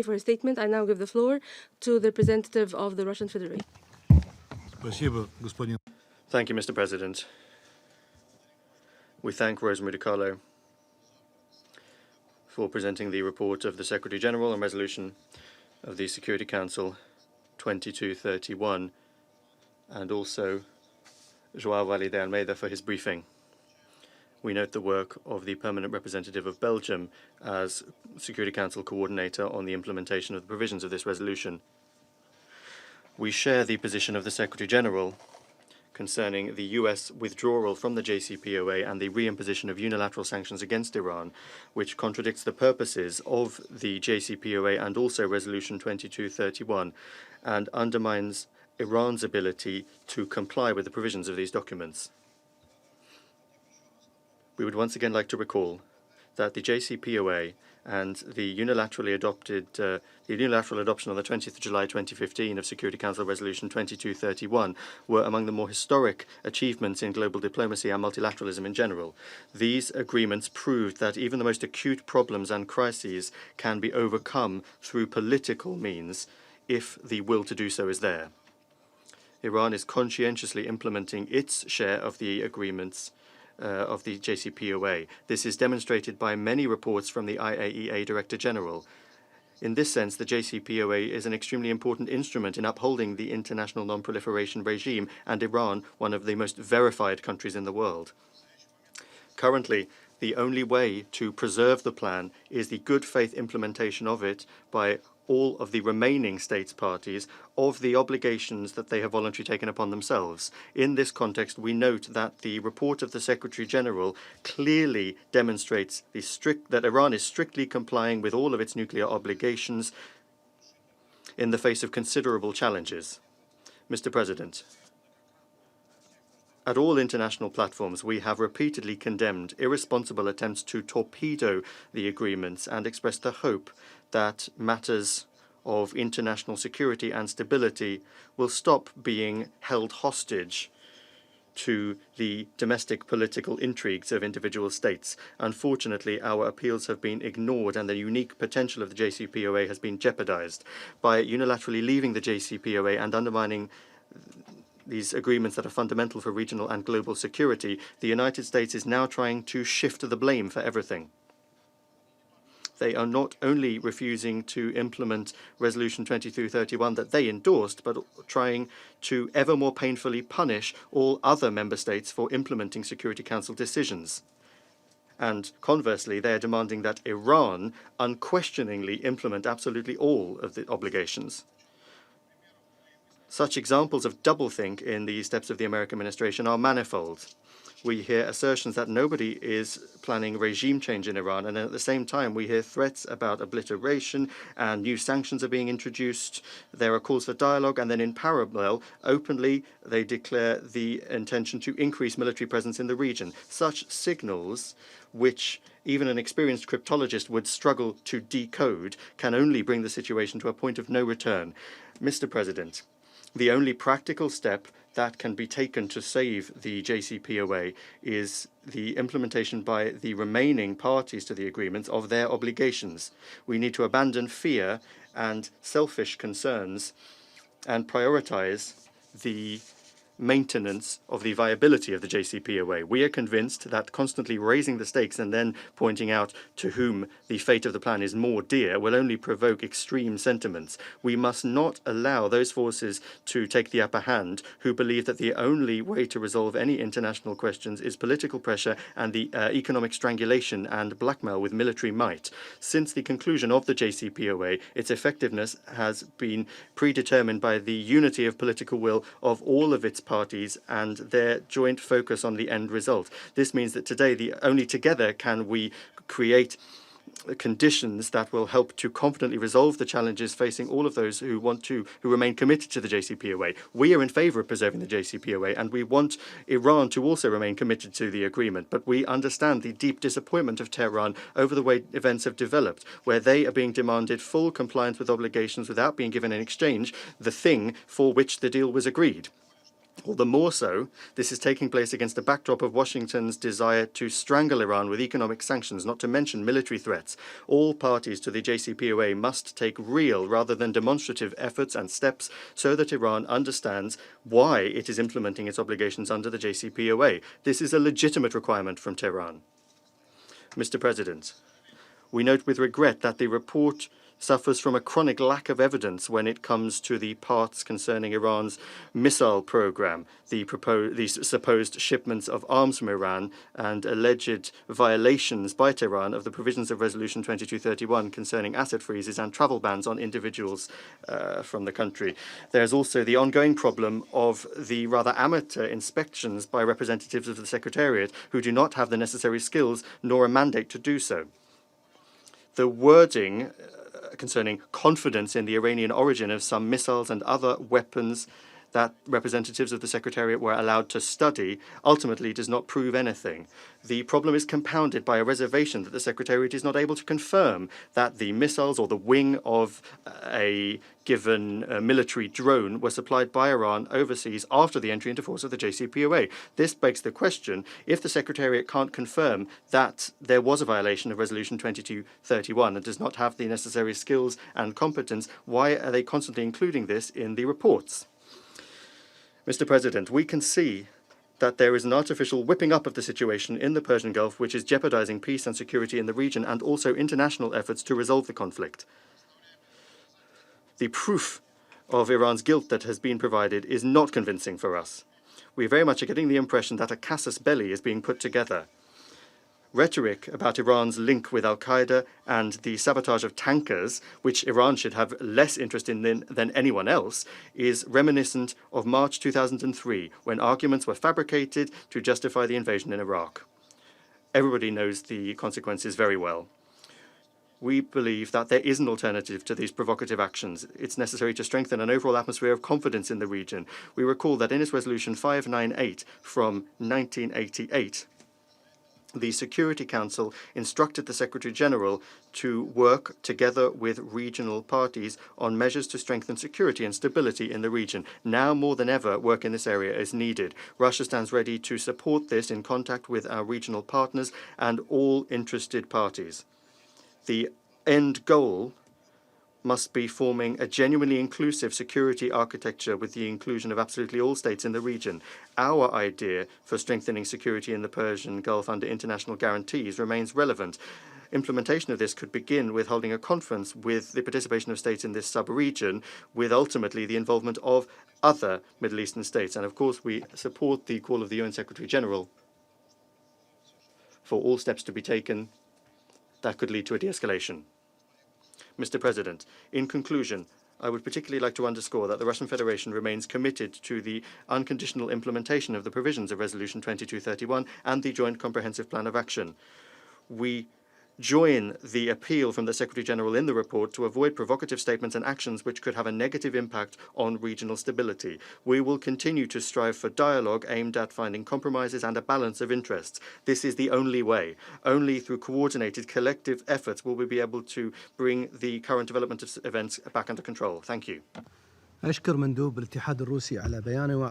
For a statement, I now give the floor to the representative of the Russian Federation. Thank you, Mr. President. We thank Rosemary DiCarlo for presenting the report of the Secretary General on resolution of the Security Council 2231, and also João Vale de Almeida for his briefing. We note the work of the permanent representative of Belgium as Security Council coordinator on the implementation of the provisions of this resolution. We share the position of the Secretary General concerning the US withdrawal from the JCPOA and the reimposition of unilateral sanctions against Iran, which contradicts the purposes of the JCPOA and also Resolution 2231, and undermines Iran's ability to comply with the provisions of these documents. We would once again like to recall that the JCPOA and the unilateral adoption on the 20th of July 2015 of Security Council Resolution 2231 were among the more historic achievements in global diplomacy and multilateralism in general. These agreements proved that even the most acute problems and crises can be overcome through political means if the will to do so is there. Iran is conscientiously implementing its share of the agreements of the JCPOA. This is demonstrated by many reports from the IAEA Director General. In this sense, the JCPOA is an extremely important instrument in upholding the international non-proliferation regime, and Iran, one of the most verified countries in the world. Currently, the only way to preserve the plan is the good faith implementation of it by all of the remaining states parties of the obligations that they have voluntarily taken upon themselves. In this context, we note that the report of the Secretary General clearly demonstrates that Iran is strictly complying with all of its nuclear obligations in the face of considerable challenges. Mr. President, at all international platforms, we have repeatedly condemned irresponsible attempts to torpedo the agreements and expressed the hope that matters of international security and stability will stop being held hostage to the domestic political intrigues of individual states. Unfortunately, our appeals have been ignored and the unique potential of the JCPOA has been jeopardized. By unilaterally leaving the JCPOA and undermining these agreements that are fundamental for regional and global security, the United States is now trying to shift the blame for everything. They are not only refusing to implement Resolution 2231 that they endorsed, but trying to ever more painfully punish all other member states for implementing Security Council decisions. And conversely, they are demanding that Iran unquestioningly implement absolutely all of the obligations. Such examples of doublethink in the steps of the American administration are manifold. We hear assertions that nobody is planning regime change in Iran, and at the same time we hear threats about obliteration and new sanctions are being introduced. There are calls for dialogue, and then in parallel, openly, they declare the intention to increase military presence in the region. Such signals, which even an experienced cryptologist would struggle to decode, can only bring the situation to a point of no return. Mr. President, the only practical step that can be taken to save the JCPOA is the implementation by the remaining parties to the agreements of their obligations. We need to abandon fear and selfish concerns and prioritize the maintenance of the viability of the JCPOA. We are convinced that constantly raising the stakes and then pointing out to whom the fate of the plan is more dear will only provoke extreme sentiments. We must not allow those forces to take the upper hand who believe that the only way to resolve any international questions is political pressure and the economic strangulation and blackmail with military might. Since the conclusion of the JCPOA, its effectiveness has been predetermined by the unity of political will of all of its parties and their joint focus on the end result. This means that today, only together can we create conditions that will help to confidently resolve the challenges facing all of those who remain committed to the JCPOA. We are in favor of preserving the JCPOA, and we want Iran to also remain committed to the agreement. But we understand the deep disappointment of Tehran over the way events have developed, where they are being demanded full compliance with obligations without being given in exchange the thing for which the deal was agreed. All the more so, this is taking place against the backdrop of Washington's desire to strangle Iran with economic sanctions, not to mention military threats. All parties to the JCPOA must take real rather than demonstrative efforts and steps so that Iran understands why it is implementing its obligations under the JCPOA. This is a legitimate requirement from Tehran. Mr. President, we note with regret that the report suffers from a chronic lack of evidence when it comes to the parts concerning Iran's missile program, the supposed shipments of arms from Iran, and alleged violations by Tehran of the provisions of Resolution 2231 concerning asset freezes and travel bans on individuals from the country. There's also the ongoing problem of the rather amateur inspections by representatives of the Secretariat who do not have the necessary skills nor a mandate to do so. The wording concerning confidence in the Iranian origin of some missiles and other weapons that representatives of the Secretariat were allowed to study ultimately does not prove anything. The problem is compounded by a reservation that the Secretariat is not able to confirm that the missiles or the wing of a given military drone were supplied by Iran overseas after the entry into force of the JCPOA. This begs the question, if the Secretariat can't confirm that there was a violation of Resolution 2231 and does not have the necessary skills and competence, why are they constantly including this in the reports? Mr. President, we can see that there is an artificial whipping up of the situation in the Persian Gulf which is jeopardizing peace and security in the region and also international efforts to resolve the conflict. The proof of Iran's guilt that has been provided is not convincing for us. We very much are getting the impression that a casus belli is being put together. Rhetoric about Iran's link with al-Qaeda and the sabotage of tankers, which Iran should have less interest in than anyone else, is reminiscent of March 2003, when arguments were fabricated to justify the invasion in Iraq. Everybody knows the consequences very well. We believe that there is an alternative to these provocative actions. It's necessary to strengthen an overall atmosphere of confidence in the region. We recall that in its Resolution 598 from 1988, the Security Council instructed the Secretary-General to work together with regional parties on measures to strengthen security and stability in the region. Now more than ever, work in this area is needed. Russia stands ready to support this in contact with our regional partners and all interested parties. The end goal must be forming a genuinely inclusive security architecture with the inclusion of absolutely all states in the region. Our idea for strengthening security in the Persian Gulf under international guarantees remains relevant. Implementation of this could begin with holding a conference with the participation of states in this sub-region, with ultimately the involvement of other Middle Eastern states. And of course, we support the call of the UN Secretary-General for all steps to be taken that could lead to a de-escalation. Mr. President, in conclusion, I would particularly like to underscore that the Russian Federation remains committed to the unconditional implementation of the provisions of Resolution 2231 and the Joint Comprehensive Plan of Action. We join the appeal from the Secretary-General in the report to avoid provocative statements and actions which could have a negative impact on regional stability. We will continue to strive for dialogue aimed at finding compromises and a balance of interests. This is the only way. Only through coordinated collective efforts will we be able to bring the current development of events back under control. Thank you. أشكر مندوب الاتحاد الروسي على بيانه